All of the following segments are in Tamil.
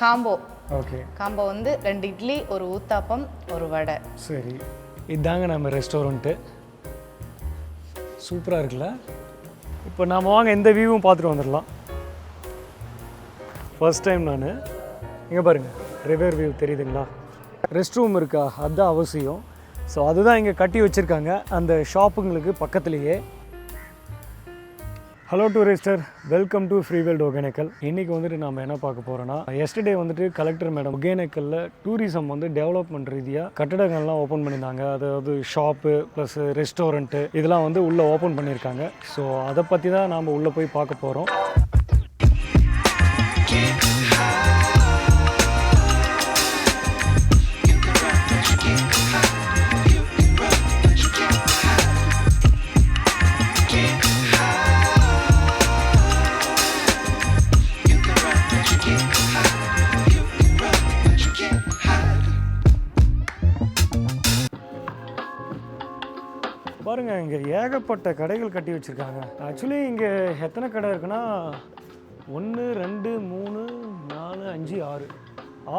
காம்போ. ஓகே, காம்போ வந்து 2 இட்லி, ஒரு ஊத்தாப்பம், ஒரு வடை. சரி. இதாங்க நம்ம ரெஸ்டாரண்ட்டு. சூப்பராக இருக்குல்ல? இப்போ நாம் வாங்க இந்த வியூவும் பார்த்துட்டு வந்துடலாம். ஃபர்ஸ்ட் டைம் நான் இங்கே பாருங்கள், ரிவர் வியூ தெரியுதுங்களா? ரெஸ்ட் ரூம் இருக்கா, அதுதான் அவசியம். ஸோ அதுதான் இங்கே கட்டி வச்சுருக்காங்க அந்த ஷாப்புங்களுக்கு பக்கத்துலேயே. Hello Tourister, welcome to free world Hogenakkal. இன்றைக்கி வந்துட்டு நம்ம என்ன பார்க்க போகிறோன்னா, எஸ்டர்டே வந்துட்டு கலெக்டர் மேடம் ஒகேனக்கல்லில் டூரிசம் வந்து டெவலப்மெண்ட் ரீதியாக கட்டடங்கள்லாம் ஓப்பன் பண்ணியிருந்தாங்க. அதாவது ஷாப்பு ப்ளஸ் ரெஸ்டாரண்ட்டு இதெல்லாம் வந்து உள்ளே ஓப்பன் பண்ணியிருக்காங்க. ஸோ அதை பற்றி தான் நாம் உள்ளே போய் பார்க்க போகிறோம். பாருங்க, இங்கே ஏகப்பட்ட கடைகள் கட்டி வச்சுருக்காங்க. ஆக்சுவலி இங்கே எத்தனை கடை இருக்குன்னா 1 2 3 4 5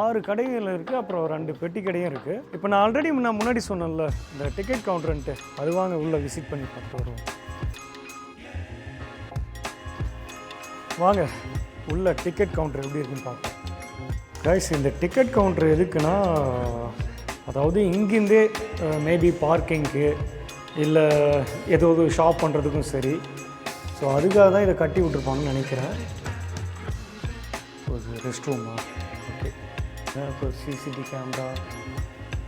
6 கடைகள் இருக்குது. அப்புறம் 2 பெட்டி கடையும் இருக்குது. இப்போ நான் ஆல்ரெடி முன்னாடி சொன்னேன்ல இந்த டிக்கெட் கவுண்டர்ன்ட்டு, அது வாங்க உள்ளே விசிட் பண்ணி பார்த்து வருவோம். வாங்க உள்ள டிக்கெட் கவுண்டர் எப்படி இருக்குன்னு பார்ப்போம். கைஸ், இந்த டிக்கெட் கவுண்டர் எதுக்குன்னா, அதாவது இங்கேருந்தே மேபி பார்க்கிங்க்கு இல்லை ஏதாவது ஷாப் பண்ணுறதுக்கும் சரி. ஸோ அதுக்காக தான் இதை கட்டி விட்ருப்பாங்கன்னு நினைக்கிறேன். ஒரு ரெஸ்ட் ரூமா? ஓகே, இப்போ சிசிடிவி கேமரா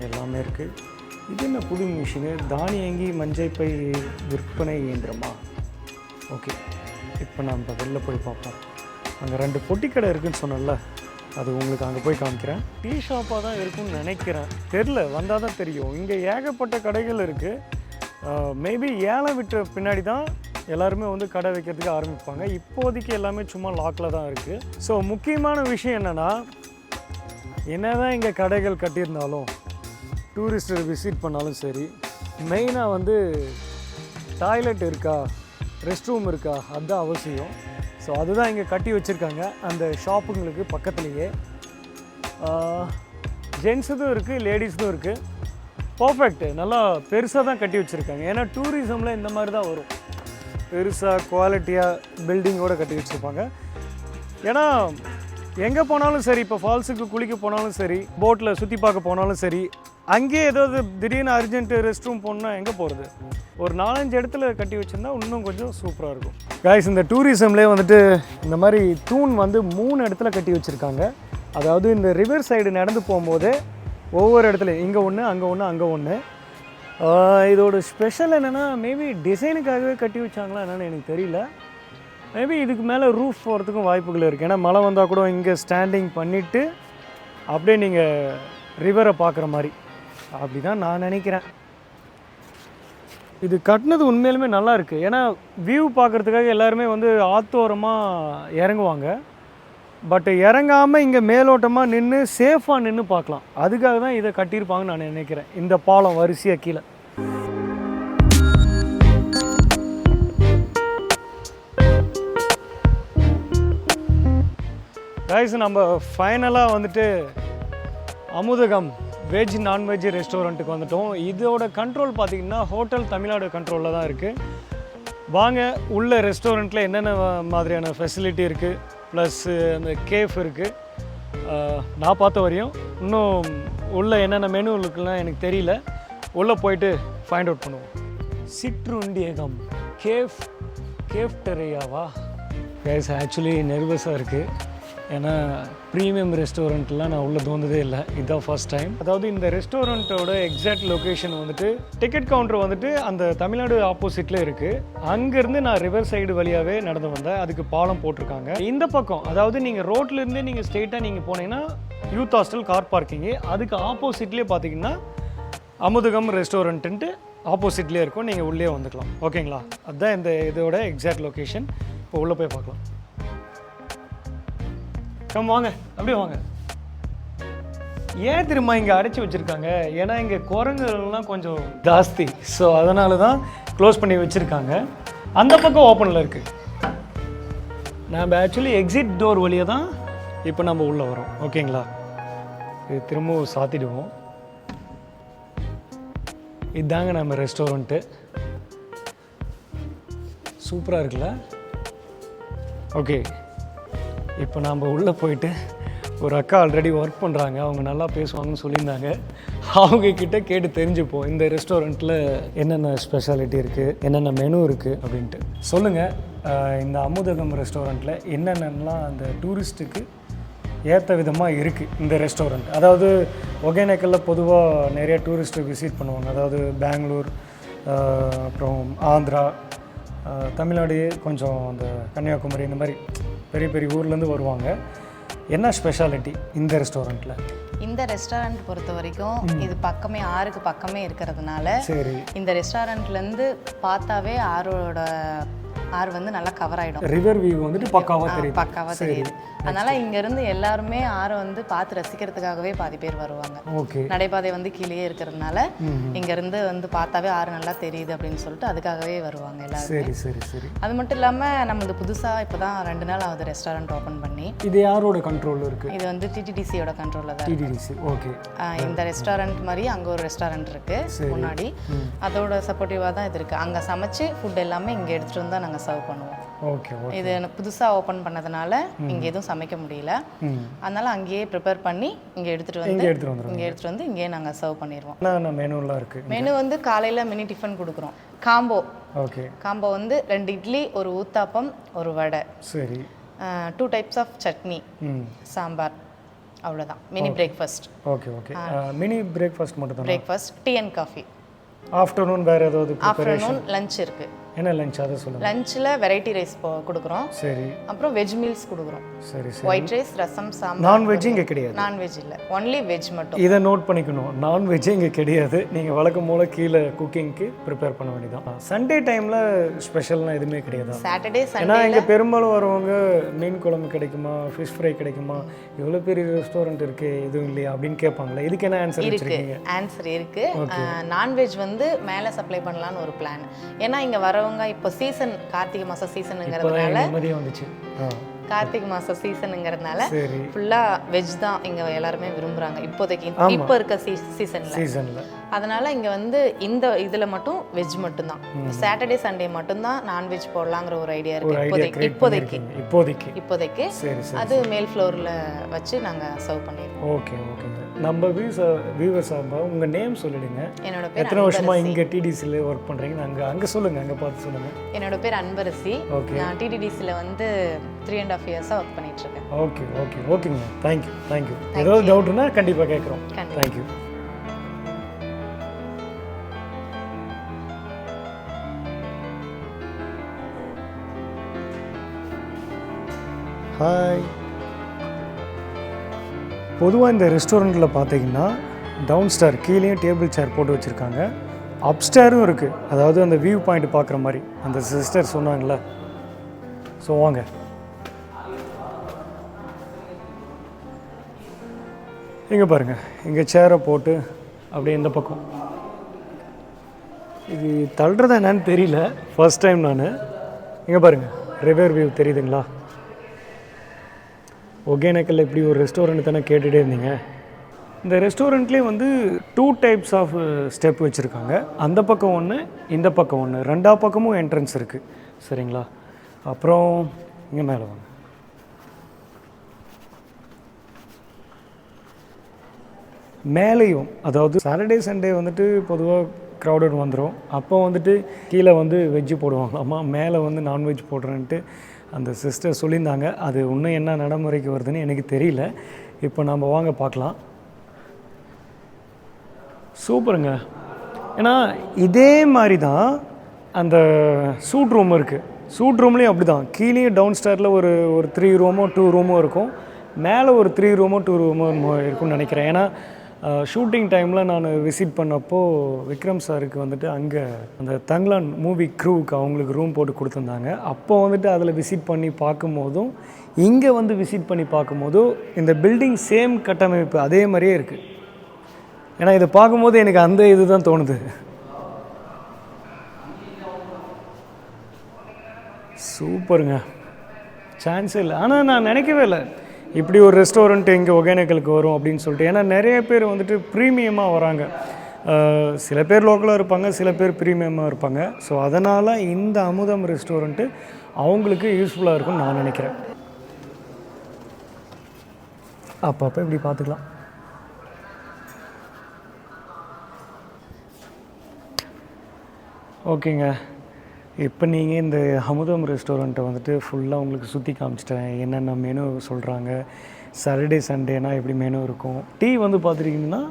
எல்லாமே இருக்குது. இது என்ன புது மிஷினு? தானியங்கி மஞ்சப்பை விற்பனை இயந்திரமா? ஓகே, இப்போ நம்ம வெளில போய் பார்ப்போம். அங்கே 2 பொட்டி கடை இருக்குதுன்னு சொன்னேன்ல, அது உங்களுக்கு அங்கே போய் காமிக்கிறேன். டீ ஷாப்பாக தான் இருக்குன்னு நினைக்கிறேன், தெரில, வந்தால் தான் தெரியும். இங்கே ஏகப்பட்ட கடைகள் இருக்குது. மேபி ஏலம் விட்ட பின்னாடி தான் எல்லாருமே வந்து கடை வைக்கிறதுக்கு ஆரம்பிப்பாங்க. இப்போதைக்கு எல்லாமே சும்மா லாக்கில் தான் இருக்குது. ஸோ முக்கியமான விஷயம் என்னென்னா, என்ன தான் இங்கே கடைகள் கட்டியிருந்தாலும் டூரிஸ்டர் விசிட் பண்ணாலும் சரி, மெயினாக வந்து டாய்லெட் இருக்கா, ரெஸ்ட் ரூம் இருக்கா, அதுதான் அவசியம். ஸோ அதுதான் இங்கே கட்டி வச்சுருக்காங்க அந்த ஷாப்புங்களுக்கு பக்கத்துலேயே. ஜென்ஸுதும் இருக்குது, லேடிஸும் இருக்குது. பர்ஃபெக்ட், நல்லா பெருசாக தான் கட்டி வச்சுருக்காங்க. ஏன்னா டூரிசமில் இந்த மாதிரி தான் வரும், பெருசாக குவாலிட்டியாக பில்டிங்கோடு கட்டி வச்சுருப்பாங்க. ஏன்னா எங்கே போனாலும் சரி, இப்போ ஃபால்ஸுக்கு குளிக்க போனாலும் சரி, போட்டில் சுற்றி பார்க்க போனாலும் சரி, அங்கேயே ஏதாவது திடீர்னு அர்ஜென்ட்டு ரெஸ்ட் ரூம் போகணுன்னா எங்கே போகிறது? ஒரு 4-5 இடத்துல கட்டி வச்சுருந்தா இன்னும் கொஞ்சம் சூப்பராக இருக்கும். கைஸ், இந்த டூரிசம்லேயே வந்துட்டு இந்த மாதிரி தூண் வந்து 3 இடத்துல கட்டி வச்சுருக்காங்க. அதாவது இந்த ரிவர் சைடு நடந்து போகும்போது ஒவ்வொரு இடத்துலையும் இங்கே ஒன்று, அங்கே ஒன்று, அங்கே ஒன்று. இதோட ஸ்பெஷல் என்னென்னா, மேபி டிசைனுக்காகவே கட்டி வச்சாங்களா என்னென்னு எனக்கு தெரியல. மேபி இதுக்கு மேலே ரூஃப் போகிறதுக்கும் வாய்ப்புகள் இருக்குது. ஏன்னா மழை வந்தால் கூட இங்கே ஸ்டாண்டிங் பண்ணிவிட்டு அப்படியே நீங்கள் ரிவரை பார்க்குற மாதிரி, அப்படி தான் நான் நினைக்கிறேன். இது கட்டினது உண்மையிலுமே நல்லா இருக்குது. ஏன்னா வியூ பார்க்குறதுக்காக எல்லாருமே வந்து ஆத்தோரமாக இறங்குவாங்க. பட் இறங்காமல் இங்கே மேலோட்டமாக நின்று சேஃபாக நின்று பார்க்கலாம். அதுக்காக தான் இதை கட்டியிருப்பாங்கன்னு நான் நினைக்கிறேன். இந்த பாலம் வரிசையாக கீழே. கைஸ், நம்ம ஃபைனலாக வந்துட்டு அமுதகம் வெஜ் நான்வெஜ் ரெஸ்டாரண்ட்டுக்கு வந்துட்டோம். இதோட கண்ட்ரோல் பார்த்திங்கன்னா ஹோட்டல் தமிழ்நாடு கண்ட்ரோலில் தான் இருக்குது. வாங்க உள்ள ரெஸ்டாரண்ட்டில் என்னென்ன மாதிரியான ஃபெசிலிட்டி இருக்குது, ப்ளஸ் அந்த கேஃப் இருக்குது. நான் பார்த்த வரையும் இன்னும் உள்ளே என்னென்ன மெனு இருக்குலாம் எனக்கு தெரியல. உள்ளே போயிட்டு ஃபைண்ட் அவுட் பண்ணுவோம். சிற்றுண்டியகம் கேஃப்டெரியாவா? கைஸ், ஆக்சுவலி நர்வஸாக இருக்குது. ஏன்னா ப்ரீமியம் ரெஸ்டாரண்ட்லாம் நான் உள்ளே தோந்ததே இல்லை, இதுதான் ஃபர்ஸ்ட் டைம். அதாவது இந்த ரெஸ்டாரண்ட்டோட எக்ஸாக்ட் லொக்கேஷன் வந்துட்டு டிக்கெட் கவுண்டர் வந்துட்டு அந்த தமிழ்நாடு ஆப்போசிட்டில் இருக்குது. அங்கேருந்து நான் ரிவர் சைடு வழியாகவே நடந்து வந்தேன். அதுக்கு பாலம் போட்டிருக்காங்க. இந்த பக்கம், அதாவது நீங்கள் ரோட்லேருந்தே நீங்கள் ஸ்ட்ரெயிட்டாக நீங்கள் போனீங்கன்னா யூத் ஹாஸ்டல் கார் பார்க்கிங்கு, அதுக்கு ஆப்போசிட்லேயே பார்த்தீங்கன்னா அமுதகம் ரெஸ்டாரண்ட்டுன்ட்டு ஆப்போசிட்லேயே இருக்கும். நீங்கள் உள்ளே வந்துக்கலாம். ஓகேங்களா? அதுதான் இந்த இதோட எக்ஸாக்ட் லொக்கேஷன். இப்போ உள்ளே போய் பார்க்கலாம். வாங்க, அப்படியே வாங்க. ஏன் திரும்ப இங்கே அடைச்சி வச்சுருக்காங்க? ஏன்னா இங்கே குரங்குகள்லாம் கொஞ்சம் ஜாஸ்தி. ஸோ அதனால தான் க்ளோஸ் பண்ணி வச்சுருக்காங்க. அந்த பக்கம் ஓப்பனில் இருக்குது. நம்ம ஆக்சுவலி எக்ஸிட் டோர் வழியாக தான் இப்போ நம்ம உள்ளே வரோம். ஓகேங்களா? இது திரும்பவும் சாத்திடுவோம். இதுதாங்க நம்ம ரெஸ்டாரண்ட்டு. சூப்பராக இருக்குல்ல? ஓகே, இப்போ நம்ம உள்ளே போயிட்டு ஒரு அக்கா ஆல்ரெடி ஒர்க் பண்ணுறாங்க, அவங்க நல்லா பேசுவாங்கன்னு சொல்லியிருந்தாங்க. அவங்கக்கிட்ட கேட்டு தெரிஞ்சுப்போம் இந்த ரெஸ்டாரண்ட்டில் என்னென்ன ஸ்பெஷாலிட்டி இருக்குது, என்னென்ன மெனு இருக்குது அப்படின்ட்டு. சொல்லுங்கள், இந்த அமுதகம் ரெஸ்டாரண்ட்டில் என்னென்னலாம் அந்த டூரிஸ்ட்டுக்கு ஏற்ற விதமாக இருக்குது இந்த ரெஸ்டாரண்ட். அதாவது ஒகேனக்கல்லில் பொதுவாக நிறைய டூரிஸ்ட்டு விசிட் பண்ணுவாங்க. அதாவது பெங்களூர், அப்புறம் ஆந்திரா, தமிழ்நாடு, கொஞ்சம் அந்த கன்னியாகுமரி, இந்த மாதிரி பெரிய பெரிய ஊர்லேருந்து வருவாங்க. என்ன ஸ்பெஷாலிட்டி இந்த ரெஸ்டாரண்ட்டில்? இந்த ரெஸ்டாரண்ட் பொறுத்த வரைக்கும் இது பக்கமே, ஆறுக்கு பக்கமே இருக்கிறதுனால சரி, இந்த ரெஸ்டாரண்ட்லேருந்து பார்த்தாவே ஆறு வந்து நல்லா கவர் ஆகிடும். ரிவர் வியூ வந்துட்டு பக்காவாக தெரியுது. அதனால இங்கேருந்து எல்லாருமே ஆறை வந்து பார்த்து ரசிக்கிறதுக்காகவே பாதி பேர் வருவாங்க. ஓகே, நடைபாதை வந்து கீழே இருக்கிறதுனால இங்கேருந்து வந்து பார்த்தாவே ஆறு நல்லா தெரியுது அப்படின்னு சொல்லிட்டு அதுக்காகவே வருவாங்க எல்லாரும். சரி சரி சரி. அது மட்டும் இல்லாமல் நம்மளுக்கு புதுசாக இப்போ தான் 2 நாள் ஆகுது ரெஸ்டாரண்ட் ஓப்பன் பண்ணி. இது யாரோட கண்ட்ரோலில் இருக்குது? இது வந்து டிடிடிசியோட கண்ட்ரோலில் தான். DTDC, okay. இந்த ரெஸ்டாரண்ட் மாதிரி அங்கே ஒரு ரெஸ்டாரண்ட் இருக்குது முன்னாடி, அதோட சப்போர்ட்டிவாக தான் இது இருக்குது. அங்கே சமைச்சு ஃபுட் எல்லாமே இங்கே எடுத்துகிட்டு வந்து நாங்கள் சர்வ் பண்ணுவோம். ஓகே. இது புதுசாக ஓப்பன் பண்ணதுனால இங்கே எதுவும் சமைக்க முடியல, அதனால அங்கேயே ப்ரிப்பேர் பண்ணி இங்கே எடுத்துகிட்டு வந்து இங்கேயே நாங்கள் சர்வ் பண்ணிடுவோம். என்ன மெனுலாம் இருக்குது? மெனு வந்து காலையில் மினி டிஃபன் கொடுக்குறோம். காம்போ. ஓகே. காம்போ வந்து 2 இட்லி, ஒரு ஊத்தாப்பம், ஒரு வடை. சரி. 2 டைப்ஸ் ஆஃப் சட்னி, சாம்பார், அவ்வளோதான். Mini breakfast. Okay okay. Mini breakfast மட்டும் தான்? Breakfast, tea and coffee. Afternoon வேறு ஏதாவது? ஆஃப்டர்நூன் லஞ்ச் இருக்குது. என்ன லஞ்ச் அதை சொல்லுங்கள். லஞ்சில் வெரைட்டி ரைஸ் கொடுக்குறோம். சரி. அப்புறம் வெஜ் மீல்ஸ் கொடுக்குறோம். சரி சரி. ஒயிட் ரைஸ், ரசம், சாம்பார். நான்வெஜ் இங்கே கிடையாது? நான்வெஜ் இல்லை, ஒன்லி வெஜ் மட்டும். இதை நோட் பண்ணிக்கணும், நான்வெஜ் இங்கே கிடையாது. நீங்கள் வழக்கம் போல் கீழே குக்கிங்க்கு ப்ரிப்பேர் பண்ண வேண்டியதான். சண்டே டைமில் ஸ்பெஷல்லாம் எதுவுமே கிடையாது? Saturday Sunday. ஏன்னா இங்கே பெரும்பாலும் வரவங்க மீன் குழம்பு கிடைக்குமா, ஃபிஷ் ஃப்ரை கிடைக்குமா, இவ்வளோ பெரிய ரெஸ்டாரண்ட் இருக்குது, எதுவும் இல்லையா அப்படின்னு கேட்பாங்களே. இதுக்கு என்ன ஆன்சர் வச்சுருக்கீங்க? ஆன்சர் இருக்குது. நான்வெஜ் வந்து மேலே சப்ளை பண்ணலான்னு ஒரு பிளான். ஏன்னா இங்கே வரவங்க இப்போ சீசன், கார்த்திகை மாதம் சீசனுங்கிறதுனால, கார்த்திகை மாதம் சீசனுங்கிறதுனால ஃபுல்லாக வெஜ் தான் இங்கே எல்லாருமே விரும்புகிறாங்க இப்போதைக்கு, இப்போ இருக்க சீசனில். அதனால இங்கே வந்து இந்த இதில் மட்டும் வெஜ் மட்டும்தான். சாட்டர்டே சண்டே மட்டும்தான் நான்வெஜ் போடலாங்கிற ஒரு ஐடியா இருக்குது இப்போதைக்கு. அது மேல் ஃப்ளோரில் வச்சு நாங்கள் சர்வ் பண்ணிடுவோம். ஓகே ஓகேங்க. நம்ம வியூவர்ஸ் உங்கள் நேம் சொல்லிடுங்க. என்னோட பேர், எத்தனை வருஷமா இங்கே டிடிசியில் ஒர்க் பண்ணுறீங்க? அங்கே சொல்லுங்கள், அங்கே பார்த்து சொல்லுங்கள். என்னோட பேர் அன்பரசி. நான் டிடிடிசியில் வந்து 3.5 இயர்ஸாக ஒர்க் பண்ணிகிட்ருக்கேன். ஓகே ஓகே ஓகேங்க. தேங்க்யூ. ஏதாவது டவுட்னா கண்டிப்பாக கேட்குறோம். தேங்க்யூ. ஹாய். பொதுவாக இந்த ரெஸ்டாரண்ட்டில் பார்த்தீங்கன்னா டவுன் ஸ்டார் கீழேயும் டேபிள் சேர் போட்டு வச்சுருக்காங்க, அப்ஸ்டேரும் இருக்குது. அதாவது அந்த வியூ பாயிண்ட் பார்க்குற மாதிரி அந்த சிஸ்டர் சொன்னாங்களே. ஸோ வாங்க. இங்கே பாருங்கள், இங்கே சேரை போட்டு அப்படியே இந்த பக்கம். இது தள்ளுறதா என்னன்னு தெரியல, ஃபர்ஸ்ட் டைம் நான். இங்கே பாருங்கள், ரிவர் வியூ தெரியுதுங்களா? ஒகேனக்கல்ல இப்படி ஒரு ரெஸ்டாரண்ட் தானே கேட்டுகிட்டே இருந்தீங்க. இந்த ரெஸ்டாரண்ட்லேயே வந்து 2 டைப்ஸ் ஆஃப் ஸ்டெப் வச்சுருக்காங்க. அந்த பக்கம் ஒன்று, இந்த பக்கம் ஒன்று, 2 பக்கமும் என்ட்ரன்ஸ் இருக்குது. சரிங்களா? அப்புறம் இங்கே மேலே வாங்க. மேலேயும், அதாவது சாட்டர்டே சண்டே வந்துட்டு பொதுவாக க்ரௌடட் வந்துடும். அப்போ வந்துட்டு கீழே வந்து வெஜ்ஜு போடுவாங்களாம்மா, மேலே வந்து நான்வெஜ் போடுறேன்ட்டு அந்த சிஸ்டர் சொல்லியிருந்தாங்க. அது இன்னும் என்ன நடைமுறைக்கு வருதுன்னு எனக்கு தெரியல. இப்போ நம்ம வாங்க பார்க்கலாம். சூப்பருங்க. ஏன்னா இதே மாதிரி தான் அந்த சூட் ரூம் இருக்குது. சூட் ரூம்லேயும் அப்படி தான், கீழே டவுன் ஸ்டாரில் ஒரு 3 ரூமோ 2 ரூமோ இருக்கும், மேலே ஒரு 3 ரூமோ 2 ரூமோ இருக்கும்னு நினைக்கிறேன். ஏன்னா ஷூட்டிங் டைமில் நான் விசிட் பண்ணப்போ விக்ரம் சாருக்கு வந்துட்டு அங்கே அந்த தங்லான் மூவி க்ரூவுக்கு அவங்களுக்கு ரூம் போட்டு கொடுத்துருந்தாங்க. அப்போ வந்துட்டு அதில் விசிட் பண்ணி பார்க்கும்போதும் இங்கே வந்து விசிட் பண்ணி பார்க்கும்போதும் இந்த பில்டிங் சேம் கட்டமைப்பு அதே மாதிரியே இருக்குது. ஏன்னா இதை பார்க்கும்போது எனக்கு அந்த இது தான் தோணுது. சூப்பருங்க, சான்ஸே இல்லை. ஆனால் நான் நினைக்கவே இல்லை இப்படி ஒரு ரெஸ்டாரண்ட் எங்கே ஒகேனக்கலுக்கு வரும் அப்படின்னு சொல்லிட்டு. ஏன்னா நிறைய பேர் வந்துட்டு ப்ரீமியமாக வராங்க. சில பேர் லோக்கலாக இருப்பாங்க, சில பேர் ப்ரீமியமாக இருப்பாங்க. ஸோ அதனால் இந்த அமுதம் ரெஸ்டாரண்ட்டு அவங்களுக்கு யூஸ்ஃபுல்லாக இருக்கும்னு நான் நினைக்கிறேன். அப்பப்போ இப்படி பார்த்துக்கலாம். ஓகேங்க, இப்போ நீங்கள் இந்த அமுதம் ரெஸ்டாரண்ட்டை வந்துட்டு ஃபுல்லாக உங்களுக்கு சுற்றி காமிச்சிட்டேன். என்னென்ன மெனு சொல்கிறாங்க, சாட்டர்டே சண்டேனா எப்படி மெனு இருக்கும். டீ வந்து பார்த்துட்டிங்கன்னா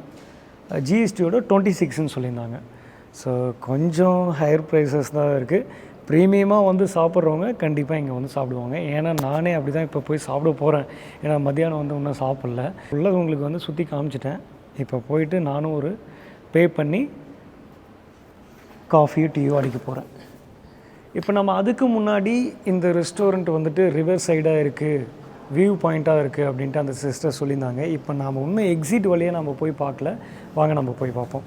ஜிஎஸ்டியோட 26ன்னு சொல்லியிருந்தாங்க. ஸோ கொஞ்சம் ஹையர் ப்ரைஸஸ் தான் இருக்குது. ப்ரீமியமாக வந்து சாப்பிட்றவங்க கண்டிப்பாக இங்கே வந்து சாப்பிடுவாங்க. ஏன்னா நானே அப்படி தான் இப்போ போய் சாப்பிட போகிறேன். ஏன்னா மத்தியானம் வந்து இன்னும் சாப்பிடல. ஃபுல்லாக உங்களுக்கு வந்து சுற்றி காமிச்சிட்டேன். இப்போ போயிட்டு நானும் ஒரு பே பண்ணி காஃபியோ டீயோ அடிக்க போகிறேன். இப்போ நம்ம அதுக்கு முன்னாடி இந்த ரெஸ்டாரண்ட் வந்துட்டு ரிவர் சைடாக இருக்குது, வியூ பாயிண்ட்டாக இருக்குது அப்படின்ட்டு அந்த சிஸ்டர் சொல்லியிருந்தாங்க. இப்போ நாம் இன்னும் எக்ஸிட் வழியாக நம்ம போய் பார்க்கல. வாங்க நம்ம போய் பார்ப்போம்.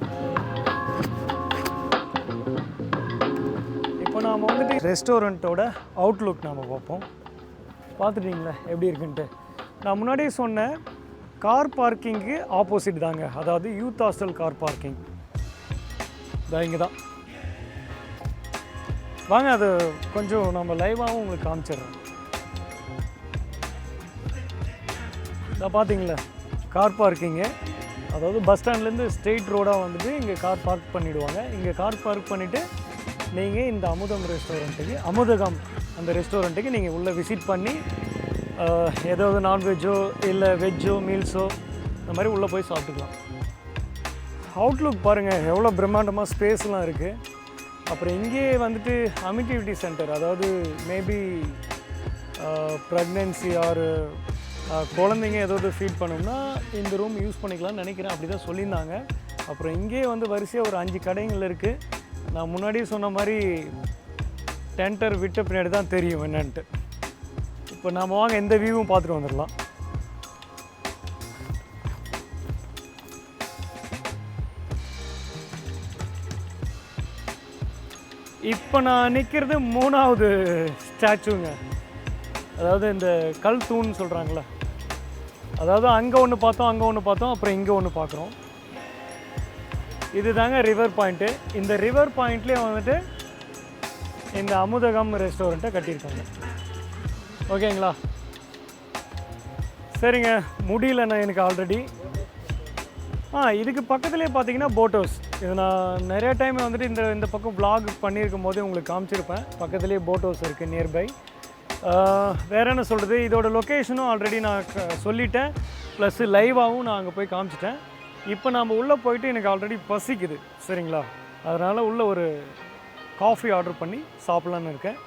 இப்போ நாம் வந்துட்டு ரெஸ்டாரண்ட்டோட அவுட்லுக் நாம் பார்ப்போம். பார்த்துட்டிங்களா எப்படி இருக்குன்ட்டு. நான் முன்னாடியே சொன்னேன், கார் பார்க்கிங்கு ஆப்போசிட் தாங்க. அதாவது யூத் ஹாஸ்டல் கார் பார்க்கிங் தான் இங்கே தான். வாங்க அது கொஞ்சம் நம்ம லைவாகவும் உங்களுக்கு காமிச்சிடுறேன். இதை பார்த்தீங்களா கார் பார்க்கிங்கு. அதாவது பஸ் ஸ்டாண்ட்லேருந்து ஸ்ட்ரெயிட் ரோடாக வந்துட்டு இங்கே கார் பார்க் பண்ணிவிடுவாங்க. இங்கே கார் பார்க் பண்ணிவிட்டு நீங்கள் இந்த அமுதம் ரெஸ்டாரண்ட்டுக்கு, அமுதகம் அந்த ரெஸ்டாரண்ட்டுக்கு நீங்கள் உள்ளே விசிட் பண்ணி ஏதாவது நான்வெஜ்ஜோ இல்லை வெஜ்ஜோ மீல்ஸோ இந்த மாதிரி உள்ளே போய் சாப்பிட்டுக்கலாம். அவுட்லுக் பாருங்கள் எவ்வளோ பிரம்மாண்டமாக ஸ்பேஸ்லாம் இருக்குது. அப்புறம் இங்கேயே வந்துட்டு அமிட்டிவிட்டி சென்டர், அதாவது மேபி ப்ரெக்னென்சி ஆர் குழந்தைங்க ஏதாவது ஃபீட் பண்ணோம்னா இந்த ரூம் யூஸ் பண்ணிக்கலாம்னு நினைக்கிறேன். அப்படி தான் சொல்லியிருந்தாங்க. அப்புறம் இங்கேயே வந்து வரிசையாக ஒரு 5 கடைகள் இருக்குது. நான் முன்னாடியே சொன்ன மாதிரி டென்டர் விட்ட பின்னாடி தான் தெரியும் என்னன்ட்டு. இப்போ நாம் வாங்க எந்த வியூவும் பார்த்துட்டு வந்துடலாம். இப்போ நான் நிற்கிறது 3வது ஸ்டாச்சுங்க. அதாவது இந்த கல் தூண்னு சொல்கிறாங்களே, அதாவது அங்கே ஒன்று பார்த்தோம், அங்கே ஒன்று பார்த்தோம், அப்புறம் இங்கே ஒன்று பார்க்குறோம். இது தாங்க ரிவர் பாயிண்ட்டு. இந்த ரிவர் பாயிண்ட்லேயே வந்துட்டு இந்த அமுதகம் ரெஸ்டாரண்ட்டை கட்டியிருக்காங்க. ஓகேங்களா? சரிங்க, முடியல நான் எனக்கு ஆல்ரெடி. இதுக்கு பக்கத்துலேயே பார்த்தீங்கன்னா போட் ஹவுஸ். இது நான் நிறைய டைம் வந்துட்டு இந்த பக்கம் vlog பண்ணியிருக்கும் போது உங்களுக்கு காமிச்சிருப்பேன். பக்கத்துலேயே போட் ஹவுஸ் இருக்குது நியர்பை. வேறு என்ன சொல்கிறது, இதோட லொக்கேஷனும் ஆல்ரெடி நான் சொல்லிட்டேன். ப்ளஸ் லைவாகவும் நான் அங்கே போய் காமிச்சிட்டேன். இப்போ நாம் உள்ளே போயிட்டு எனக்கு ஆல்ரெடி பசிக்குது. சரிங்களா? அதனால் உள்ளே ஒரு காஃபி ஆர்டர் பண்ணி சாப்பிட்லான்னு இருக்கேன்.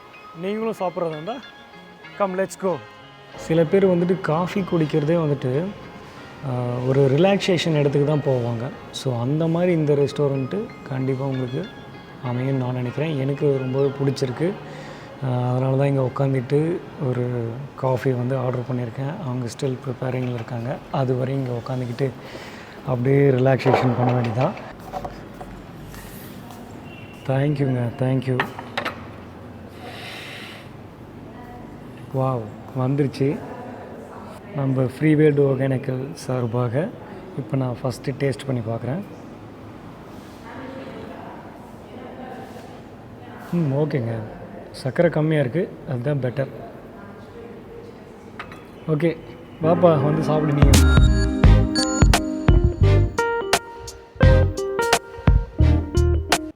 நீங்களும் சாப்பிட்றதா இருந்தால் கம் லெட்ஸ் கோ. சில பேர் வந்துட்டு காஃபி குடிக்கிறதே வந்துட்டு ஒரு ரிலாக்ஸேஷன் இடத்துக்கு தான் போவாங்க. ஸோ அந்த மாதிரி இந்த ரெஸ்டாரண்ட்டு கண்டிப்பாக உங்களுக்கு அமையும்னு நான் நினைக்கிறேன். எனக்கு ரொம்பவே பிடிச்சிருக்கு. அதனால தான் இங்கே உட்காந்துட்டு ஒரு காஃபி வந்து ஆர்டர் பண்ணியிருக்கேன். அவங்க ஸ்டில் ப்ரிப்பேரிங்கில் இருக்காங்க. அது வரையும் இங்கே உட்காந்துக்கிட்டு அப்படியே ரிலாக்ஸேஷன் பண்ண வேண்டியதான். தேங்க்யூங்க, தேங்க்யூ. வாவ், வந்துருச்சு நம்ம ஃப்ரீவே டு ஒகேனக்கல் சார்பாக. இப்போ நான் ஃபஸ்ட்டு டேஸ்ட் பண்ணி பார்க்குறேன். ஓகேங்க, சர்க்கரை கம்மியாக இருக்குது, அதுதான் பெட்டர். ஓகே பாப்பா வந்து சாப்பிடு நீங்கள்.